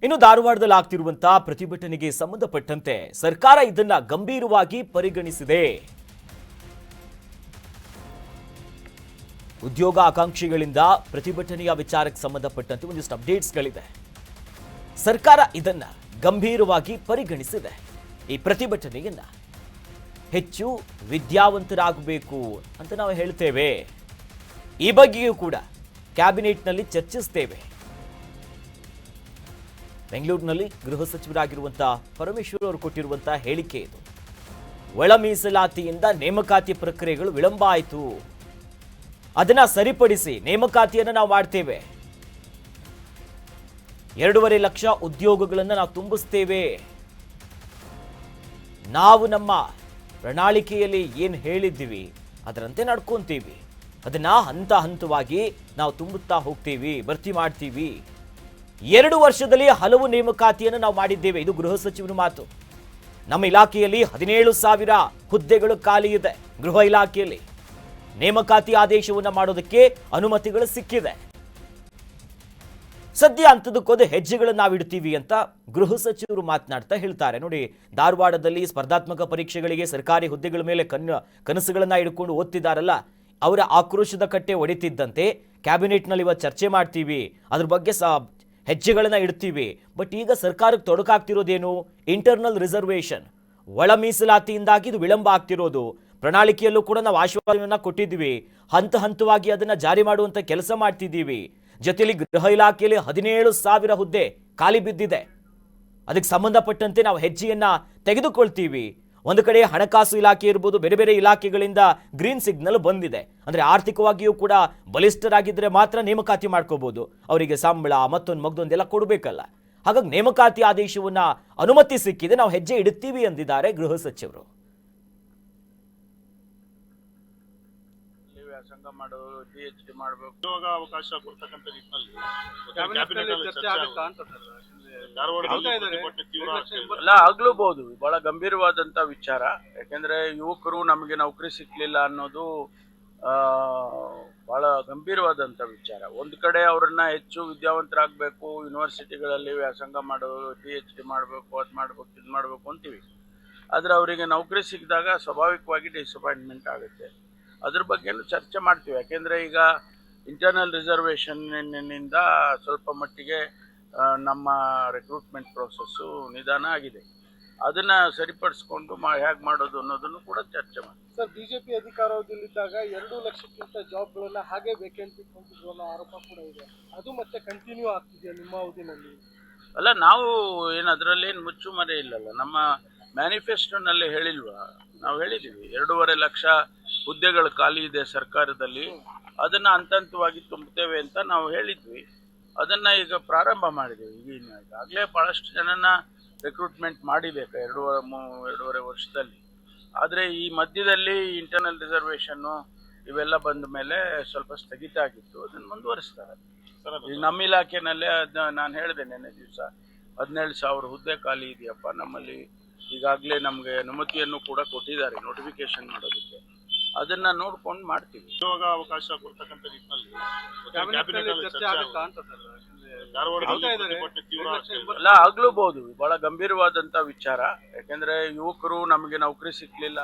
ಇನ್ನು ಧಾರವಾಡದಲ್ಲಿ ಆಗ್ತಿರುವಂತಹ ಪ್ರತಿಭಟನೆಗೆ ಸಂಬಂಧಪಟ್ಟಂತೆ ಸರ್ಕಾರ ಇದನ್ನ ಗಂಭೀರವಾಗಿ ಪರಿಗಣಿಸಿದೆ. ಉದ್ಯೋಗ ಆಕಾಂಕ್ಷಿಗಳಿಂದ ಪ್ರತಿಭಟನೆಯ ವಿಚಾರಕ್ಕೆ ಸಂಬಂಧಪಟ್ಟಂತೆ ಒಂದಿಷ್ಟು ಅಪ್ಡೇಟ್ಸ್ಗಳಿದೆ. ಸರ್ಕಾರ ಇದನ್ನ ಗಂಭೀರವಾಗಿ ಪರಿಗಣಿಸಿದೆ. ಈ ಪ್ರತಿಭಟನೆಯನ್ನ ಹೆಚ್ಚು ವಿದ್ಯಾವಂತರಾಗಬೇಕು ಅಂತ ನಾವು ಹೇಳ್ತೇವೆ. ಈ ಬಗ್ಗೆಯೂ ಕೂಡ ಕ್ಯಾಬಿನೆಟ್ನಲ್ಲಿ ಚರ್ಚಿಸುತ್ತೇವೆ. ಬೆಂಗಳೂರಿನಲ್ಲಿ ಗೃಹ ಸಚಿವರಾಗಿರುವಂತಹ ಪರಮೇಶ್ವರ್ ಅವರು ಕೊಟ್ಟಿರುವಂತಹ ಹೇಳಿಕೆ ಇದು. ಒಳ ಮೀಸಲಾತಿಯಿಂದ ನೇಮಕಾತಿ ಪ್ರಕ್ರಿಯೆಗಳು ವಿಳಂಬ ಆಯಿತು, ಅದನ್ನ ಸರಿಪಡಿಸಿ ನೇಮಕಾತಿಯನ್ನು ನಾವು ಮಾಡ್ತೇವೆ. 2.5 ಲಕ್ಷ ಉದ್ಯೋಗಗಳನ್ನು ನಾವು ತುಂಬಿಸ್ತೇವೆ. ನಾವು ನಮ್ಮ ಪ್ರಣಾಳಿಕೆಯಲ್ಲಿ ಏನು ಹೇಳಿದ್ದೀವಿ ಅದರಂತೆ ನಡ್ಕೊಂತೀವಿ. ಅದನ್ನ ಹಂತ ಹಂತವಾಗಿ ನಾವು ತುಂಬುತ್ತಾ ಹೋಗ್ತೀವಿ, ಭರ್ತಿ ಮಾಡ್ತೀವಿ. 2 ವರ್ಷದಲ್ಲಿ ಹಲವು ನೇಮಕಾತಿಯನ್ನು ನಾವು ಮಾಡಿದ್ದೇವೆ. ಇದು ಗೃಹ ಸಚಿವರ ಮಾತು. ನಮ್ಮ ಇಲಾಖೆಯಲ್ಲಿ 17,000 ಹುದ್ದೆಗಳು ಖಾಲಿ ಇದೆ. ಗೃಹ ಇಲಾಖೆಯಲ್ಲಿ ನೇಮಕಾತಿ ಆದೇಶವನ್ನು ಮಾಡೋದಕ್ಕೆ ಅನುಮತಿಗಳು ಸಿಕ್ಕಿದೆ. ಸದ್ಯ ಅಂತದಕ್ಕೋದು ಹೆಜ್ಜೆಗಳನ್ನು ನಾವು ಇಡ್ತೀವಿ ಅಂತ ಗೃಹ ಸಚಿವರು ಮಾತನಾಡ್ತಾ ಹೇಳ್ತಾರೆ. ನೋಡಿ, ಧಾರವಾಡದಲ್ಲಿ ಸ್ಪರ್ಧಾತ್ಮಕ ಪರೀಕ್ಷೆಗಳಿಗೆ ಸರ್ಕಾರಿ ಹುದ್ದೆಗಳ ಮೇಲೆ ಕನಸುಗಳನ್ನ ಇಟ್ಕೊಂಡು ಓದ್ತಿದ್ದಾರಲ್ಲ, ಅವರ ಆಕ್ರೋಶದ ಕಟ್ಟೆ ಒಡಿತಿದ್ದಂತೆ ಕ್ಯಾಬಿನೆಟ್ನಲ್ಲಿ ಇವತ್ತು ಚರ್ಚೆ ಮಾಡ್ತೀವಿ, ಅದ್ರ ಬಗ್ಗೆ ಹೆಜ್ಜೆಗಳನ್ನ ಇಡ್ತೀವಿ. ಬಟ್ ಈಗ ಸರ್ಕಾರಕ್ಕೆ ತೊಡಕಾಗ್ತಿರೋದೇನು? ಇಂಟರ್ನಲ್ ರಿಸರ್ವೇಷನ್, ಒಳ ಮೀಸಲಾತಿಯಿಂದಾಗಿ ಇದು ವಿಳಂಬ ಆಗ್ತಿರೋದು. ಪ್ರಣಾಳಿಕೆಯಲ್ಲೂ ಕೂಡ ನಾವು ಆಶ್ವಾಸನೆಯನ್ನ ಕೊಟ್ಟಿದ್ದೀವಿ, ಹಂತ ಹಂತವಾಗಿ ಅದನ್ನ ಜಾರಿ ಮಾಡುವಂತ ಕೆಲಸ ಮಾಡ್ತಿದ್ದೀವಿ. ಜೊತೆಯಲ್ಲಿ ಗೃಹ ಇಲಾಖೆಯಲ್ಲಿ 17,000 ಹುದ್ದೆ ಖಾಲಿ ಬಿದ್ದಿದೆ. ಅದಕ್ಕೆ ಸಂಬಂಧಪಟ್ಟಂತೆ ನಾವು ಹೆಜ್ಜೆಯನ್ನ ತೆಗೆದುಕೊಳ್ತೀವಿ. ಒಂದು ಕಡೆ ಹಣಕಾಸು ಇಲಾಖೆ ಇರ್ಬೋದು, ಬೇರೆ ಬೇರೆ ಇಲಾಖೆಗಳಿಂದ ಗ್ರೀನ್ ಸಿಗ್ನಲ್ ಬಂದಿದೆ. ಅಂದ್ರೆ ಆರ್ಥಿಕವಾಗಿಯೂ ಕೂಡ ಬಲಿಷ್ಠರಾಗಿದ್ದರೆ ಮಾತ್ರ ನೇಮಕಾತಿ ಮಾಡ್ಕೋಬಹುದು. ಅವರಿಗೆ ಸಂಬಳ ಮತ್ತೊಂದೆಲ್ಲ ಕೊಡಬೇಕಲ್ಲ. ಹಾಗಾಗಿ ನೇಮಕಾತಿ ಆದೇಶವನ್ನ ಅನುಮತಿ ಸಿಕ್ಕಿದೆ, ನಾವು ಹೆಜ್ಜೆ ಇಡುತ್ತೀವಿ ಎಂದಿದ್ದಾರೆ ಗೃಹ ಸಚಿವರು. ವ್ಯಾಸಂಗ ಮಾಡೋದು, PhD ಮಾಡಬೇಕು, ಉದ್ಯೋಗ ಅವಕಾಶ ಕೊಡ್ತಕ್ಕಂಥ ನಿಟ್ಟಿನಲ್ಲಿ ಎಲ್ಲ ಆಗ್ಲೂಬಹುದು. ಬಹಳ ಗಂಭೀರವಾದಂತ ವಿಚಾರ. ಯಾಕೆಂದ್ರೆ ಯುವಕರು ನಮಗೆ ನೌಕರಿ ಸಿಕ್ಲಿಲ್ಲ ಅನ್ನೋದು ಬಹಳ ಗಂಭೀರವಾದಂತ ವಿಚಾರ. ಒಂದು ಕಡೆ ಅವರನ್ನ ಹೆಚ್ಚು ವಿದ್ಯಾವಂತರಾಗಬೇಕು, ಯೂನಿವರ್ಸಿಟಿಗಳಲ್ಲಿ ವ್ಯಾಸಂಗ ಮಾಡೋದು, PhD ಮಾಡಬೇಕು, ಅದು ಮಾಡಬೇಕು, ಇದು ಮಾಡಬೇಕು ಅಂತೀವಿ. ಆದ್ರೆ ಅವರಿಗೆ ನೌಕರಿ ಸಿಕ್ಕಿದಾಗ ಸ್ವಾಭಾವಿಕವಾಗಿ ಡಿಸಪಾಯಿಂಟ್ಮೆಂಟ್ ಆಗುತ್ತೆ. ಅದ್ರ ಬಗ್ಗೆನೂ ಚರ್ಚೆ ಮಾಡ್ತೀವಿ. ಯಾಕೆಂದ್ರೆ ಈಗ ಇಂಟರ್ನಲ್ ರಿಸರ್ವೇಷನ್ನಿಂದ ಸ್ವಲ್ಪ ಮಟ್ಟಿಗೆ ನಮ್ಮ ರಿಕ್ರೂಟ್ಮೆಂಟ್ ಪ್ರೋಸೆಸ್ಸು ನಿಧಾನ ಆಗಿದೆ. ಅದನ್ನ ಸರಿಪಡಿಸ್ಕೊಂಡು ಹೇಗೆ ಮಾಡೋದು ಅನ್ನೋದನ್ನು ಕೂಡ ಚರ್ಚೆ ಮಾಡಿ. ಸರ್, ಬಿಜೆಪಿ ಅಧಿಕಾರದಲ್ಲಿದ್ದಾಗ 2 ಲಕ್ಷಕ್ಕಿಂತ ಜಾಬ್ಗಳನ್ನ ಹಾಗೆ ವೇಕೆಂಟ್ ಇಟ್ಕೊಂಡಿದ್ರು ಅನ್ನೋ ಆರೋಪ ಕೂಡ ಇದೆ. ಅದು ಮತ್ತೆ ಕಂಟಿನ್ಯೂ ಆಗ್ತಿದೆಯಾ ನಿಮ್ಮ ಅವಧಿನಲ್ಲಿ? ಅಲ್ಲ, ನಾವು ಏನು ಅದರಲ್ಲೇನು ಮುಚ್ಚುಮರೆ ಇಲ್ಲಲ್ಲ. ನಮ್ಮ ಮ್ಯಾನಿಫೆಸ್ಟೋನಲ್ಲಿ ಹೇಳಿಲ್ವಾ? ನಾವು ಹೇಳಿದ್ದೀವಿ 2.5 ಲಕ್ಷ ಹುದ್ದೆಗಳು ಖಾಲಿ ಇದೆ ಸರ್ಕಾರದಲ್ಲಿ, ಅದನ್ನ ಹಂತ ಹಂತವಾಗಿ ತುಂಬುತ್ತೇವೆ ಅಂತ ನಾವು ಹೇಳಿದ್ವಿ. ಅದನ್ನ ಈಗ ಪ್ರಾರಂಭ ಮಾಡಿದ್ದೀವಿ. ಈಗಾಗಲೇ ಬಹಳಷ್ಟು ಜನನ ರಿಕ್ರೂಟ್ಮೆಂಟ್ ಮಾಡಿಬೇಕು 2.5 ವರ್ಷದಲ್ಲಿ. ಆದರೆ ಈ ಮಧ್ಯದಲ್ಲಿ ಇಂಟರ್ನಲ್ ರಿಸರ್ವೇಷನ್ನು ಇವೆಲ್ಲ ಬಂದ ಮೇಲೆ ಸ್ವಲ್ಪ ಸ್ಥಗಿತ ಆಗಿತ್ತು. ಅದನ್ನು ಮುಂದುವರಿಸ್ತಾರೆ. ಈಗ ನಮ್ಮ ಇಲಾಖೆನಲ್ಲೇ ನಾನು ಹೇಳಿದೆ ನಿನ್ನೆ ದಿವಸ 17,000 ಹುದ್ದೆ ಖಾಲಿ ಇದೆಯಪ್ಪ ನಮ್ಮಲ್ಲಿ. ಈಗಾಗಲೇ ನಮಗೆ ಅನುಮತಿಯನ್ನು ಕೂಡ ಕೊಟ್ಟಿದ್ದಾರೆ ನೋಟಿಫಿಕೇಶನ್ ಮಾಡೋದಕ್ಕೆ. ಅದನ್ನ ನೋಡ್ಕೊಂಡು ಮಾಡ್ತೀವಿ. ಉದ್ಯೋಗ ಅವಕಾಶ ಕೊಡ್ತಕ್ಕಂಥ ನಿಟ್ಟಿನಲ್ಲಿ ಎಲ್ಲ ಆಗ್ಲೂಬಹುದು. ಬಹಳ ಗಂಭೀರವಾದಂತ ವಿಚಾರ. ಯಾಕೆಂದ್ರೆ ಯುವಕರು ನಮಗೆ ನೌಕರಿ ಸಿಕ್ಲಿಲ್ಲ